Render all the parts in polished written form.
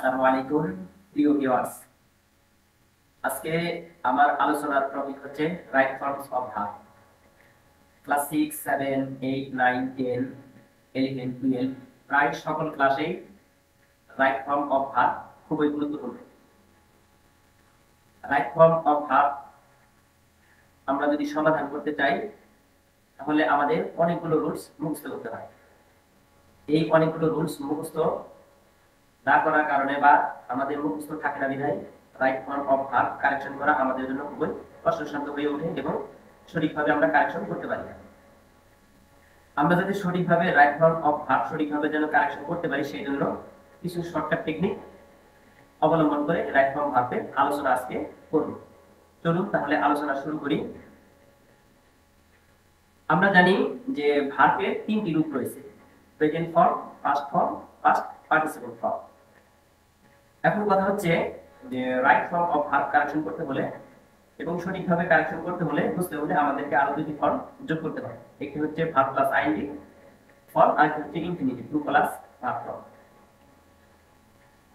আসসালামু আলাইকুম প্রিয় ভিউয়ার্স। আজকে আমার আলোচনার টপিক হচ্ছে right forms of verb. Class 6, 7, 8, 9, 10, 11, 12 প্রায় সকল ক্লাসেই রাইট ফর্ম অফ ভার্ব খুবই গুরুত্বপূর্ণ। রাইট ফর্ম অফ ভার্ব আমরা যদি সমাধান করতে চাই তাহলে আমাদের অনেকগুলো রুলস মুখস্থ করতে হয়। এই অনেকগুলো রুলস মুখস্থ না করার কারণে বা আমাদের মুখস্থ থাকে না বিধায় right form of verb correction করা আমাদের জন্য খুবই কষ্টসাধ্য হয়ে ওঠে এবং সঠিকভাবে আমরা কারেকশন করতে পারি না। আমরা যদি সঠিকভাবে রাইট ফর্ম অফ ভার্ব সঠিকভাবে যেন কারেকশন করতে পারি সেই জন্য কিছু শর্টকাট টেকনিক অবলম্বন করে রাইট ফর্ম ভার্বের আলোচনা আজকে করব। চলুন তাহলে আলোচনা শুরু করি। আমরা জানি যে ভার্বের তিনটি রূপ রয়েছে: present form, past form, past participle form. এখন কথা হচ্ছে যে right form of verb correction করতে হলে এবং সঠিকভাবে কারেকশন করতে হলে বুঝতে হলে আমাদেরকে আরো দুটি ফর্ম যোগ করতে হবে। একটি হচ্ছে ভার্ব প্লাস আইএনজি ফর্ম আর একটি হচ্ছে infinitive to plus verb form.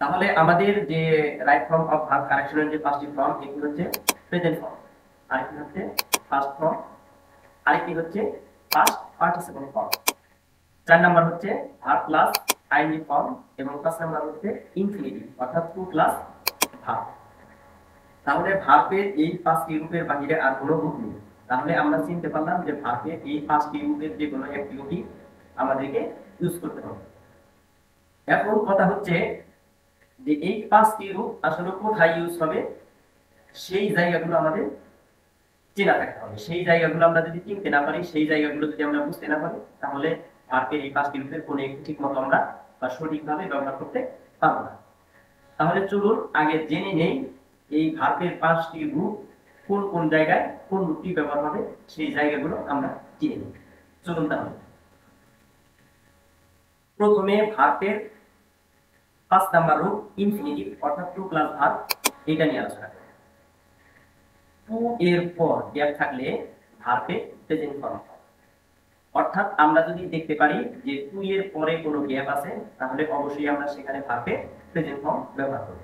তাহলে আমাদের যে রাইট ফর্ম অফ ভার্ব কারেকশনের যে পাঁচটি ফর্ম, একটি হচ্ছে প্রেজেন্ট ফর্ম, আরেকটি হচ্ছে পাস্ট ফর্ম, আরেকটি হচ্ছে পাস্ট পার্টিসিপল ফর্ম, 4 নাম্বার হচ্ছে ভার্ব প্লাস আইএনজি ফর্ম এবং 5 নাম্বার হচ্ছে ইনফিনিটিভ অর্থাৎ টু প্লাস ভার্ব। তাহলে ভার্বের এই পাঁচটি রূপের বাহিরে আর কোনো রূপ নেই। তাহলে আমরা চিনতে পারলাম যে ভার্বের এই পাঁচটি রূপের যে কোনো একটি রূপই আমাদেরকে ইউজ করতে হবে। এখন কথা হচ্ছে যে এই পাঁচটি রূপ আসলে কোথায় ইউজ হবে সেই জায়গাগুলো আমাদের চেনা থাকতে হবে। সেই জায়গাগুলো আমরা যদি চিনতে না পারি, সেই জায়গাগুলো যদি আমরা বুঝতে না পারি, তাহলে ভার্বের এই পাঁচটি রূপের কোনো একটি ঠিক মতো আমরা বা সঠিকভাবে ব্যবহার করতে পারবো না। তাহলে চলুন আগে জেনে নেই এই ভার্বের পাঁচটি রূপ কোন কোন জায়গায় কোন রূপটি ব্যবহার হবে, সেই জায়গাগুলো আমরা জেনে নিই। চলুন তাহলে প্রথমে ভার্বের 5 নাম্বার রূপ ইনফিনিটিভ অর্থাৎ টু প্লাস ভার্ব, এটা নিয়ে আলোচনা করি। টু এর পর গ্যাপ থাকলে ভার্বে প্রেজেন্ট ফর্ম, অর্থাৎ আমরা যদি দেখতে পারি যে টু এর পরে কোনো গ্যাপ আছে তাহলে অবশ্যই আমরা সেখানে ভার্বে প্রেজেন্ট ফর্ম ব্যবহার করব।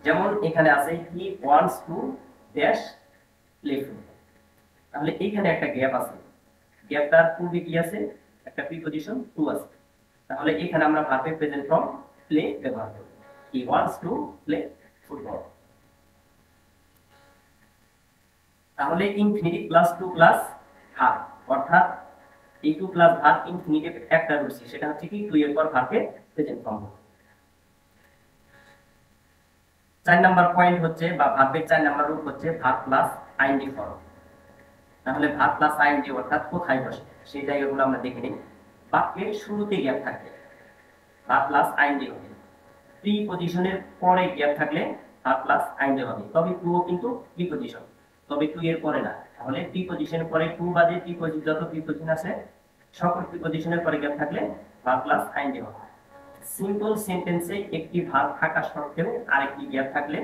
যেমন এখানে আছে হি wants to dash play football, তাহলে এইখানে একটা গ্যাপ আছে, গ্যাপটার পূর্বে কি আছে, একটা প্রিপজিশন টু আছে, তাহলে এখানে আমরা ভার্বে প্রেজেন্ট ফর্ম প্লে ব্যবহার করব। He wants to play football. তাহলে infinitive plus to plus verb, অর্থাৎ এই টু প্লাস ভার্ব ইনফিনিটিভ একটা রয়েছে, সেটা হচ্ছে কি টু এর পর ভার্বে প্রেজেন্ট ফর্ম। 4 নাম্বার পয়েন্ট হচ্ছে বা ভার্বের 4 নাম্বার রূপ হচ্ছে ভার্ব প্লাস আইএনজি ফর্ম। তাহলে ভার্ব প্লাস আইএনজি অর্থাৎ কোথায় বসে সেই জায়গাগুলো আমরা দেখে নিই। বাক্যের শুরুতে গ্যাপ থাকলে ভার্ব প্লাস আইএনজি হবে, প্রিপজিশনের পরে গ্যাপ থাকলে ভার্ব প্লাস আইএনজি হবে, তবে টু ও কিন্তু প্রিপজিশন, তবে টু এর পরে না। তাহলে প্রিপজিশনের পরে টু বাদে যত প্রিপজিশন আছে সকল প্রিপজিশনের পরে গ্যাপ থাকলে ভার্ব প্লাস আইএনজি হবে। সিম্পল সেন্টেন্সে একটি ভার্ব থাকা সত্ত্বেও আরেকটি গ্যাপ থাকলে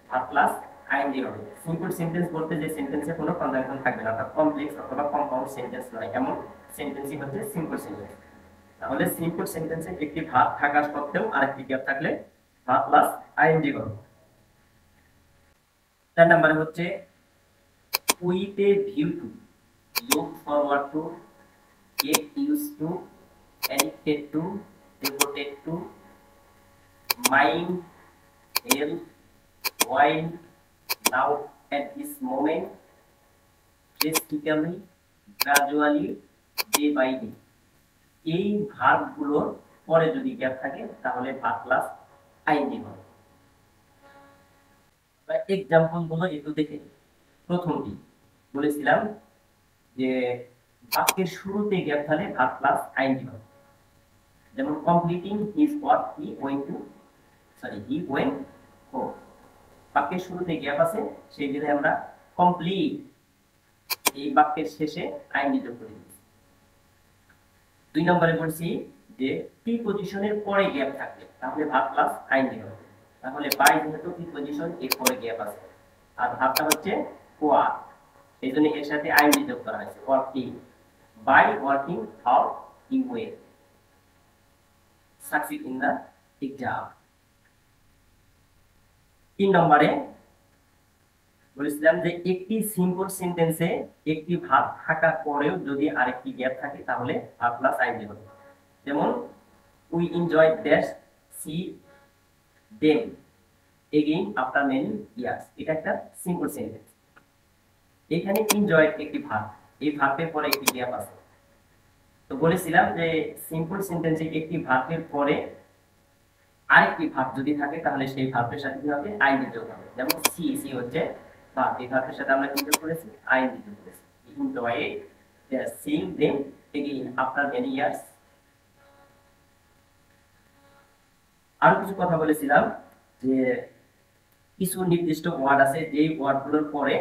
ভার্ব প্লাস আইএনজি হবে। সিম্পল সেন্টেন্স বলতে যে সেন্টেন্সে কোনো কনজাংশন থাকবে না, অর্থাৎ কমপ্লেক্স অথবা কম্পাউন্ড সেন্টেন্স নয়, এমন সেন্টেন্সই হচ্ছে সিম্পল সেন্টেন্স। তাহলে সিম্পল সেন্টেন্সে একটি ভার্ব থাকা সত্ত্বেও আরেকটি গ্যাপ থাকলে ভার্ব প্লাস আইএনজি হবে। 4 নম্বরে হচ্ছে with a view to, look forward to, get used to, addicted to, devoted to, mind, health, while, now, at this moment, drastically, gradually, day by day। এই ভার্বগুলোর পরে যদি গ্যাপ থাকে তাহলে verb plus ING হবে। Example গুলো একটু দেখে। প্রথমটি বলেছিলাম যে বাক্যের শুরুতে গ্যাপ থাকলে ভার্ব প্লাস আইএনজি হবে, যেমন completing his work he went home. বাক্যের শুরুতে গ্যাপ আছে সেই জন্য আমরা কমপ্লিট এই বাক্যের শেষে আইএনজি যোগ করে দিয়েছি। 2 নম্বরে বলছি যে প্রিপজিশনের পরে গ্যাপ থাকলে তাহলে ভার্ব প্লাস আইএনজি হবে। তাহলে বাই যেহেতু প্রিপজিশন এর পরে গ্যাপ আছে আর ভার্বটা হচ্ছে ওয়ার্ক, এই জন্য এর সাথে আইএনজি যোগ করা হয়েছে, working. By working how you will succeed in the exam. 3 নম্বরে বলেছিলাম যে একটি সিম্পল সেন্টেন্সে একটি ভাব থাকার পরেও যদি আরেকটি গ্যাপ থাকে তাহলে ভাব প্লাস আইএনজি হবে। যেমন we enjoy dash C them again after many years, এটা একটা সিম্পল সেন্টেন্স। এখানে এনজয় একটি ভাব, এই ভাবের পরে একটি গ্যাপ আছে। তো বলেছিলাম যে সিম্পল সেন্টেন্সে একটি ভাবের পরে আরেকটি ভাব যদি থাকে তাহলে সেই ভাবের সাথে কি হবে, আইএনজি যোগ হবে। যেমন সি, সি হচ্ছে ভাব, এই ভাবের সাথে আমরা কি যোগ করেছি, আইএনজি যোগ করেছি। Enjoy Singh them again after many years. আরো কিছু কথা বলেছিলাম যে কিছু নির্দিষ্ট ওয়ার্ড আছে যে ওয়ার্ডগুলোর পরে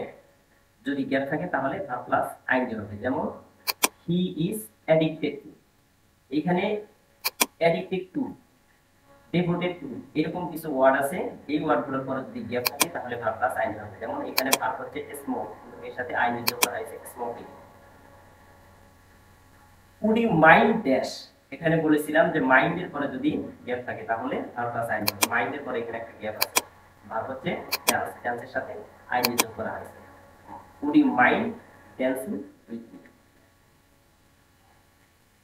যদি গ্যাপ থাকে তাহলে ভার্ব প্লাস আইএনজি হবে। যেমন হি ইজ অ্যাডিক্টেড টু, এখানে অ্যাডিক্টেড টু, ডিভোটেড টু, এরকম কিছু ওয়ার্ড আছে, এই ওয়ার্ডগুলোর পরে যদি গ্যাপ থাকে তাহলে ভার্ব প্লাস আইএনজি হবে। যেমন এখানে ভার্ব হচ্ছে স্মোক, এর সাথে আইএনজি যোগ করা হয়েছে smoking. Would you mind dash, এখানে বলেছিলাম যে মাইন্ডের পরে যদি গ্যাপ থাকে তাহলে ভার্ব প্লাস আইএনজি হবে। মাইন্ডের পরে এখানে একটা গ্যাপ আছে, ভার্ব হচ্ছে ড্যান্স, ড্যান্সের সাথে আইএনজি যোগ করা হয়েছে। Would you mind dancing with me.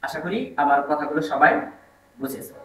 আশা করি আমার কথাগুলো সবাই বুঝেছো।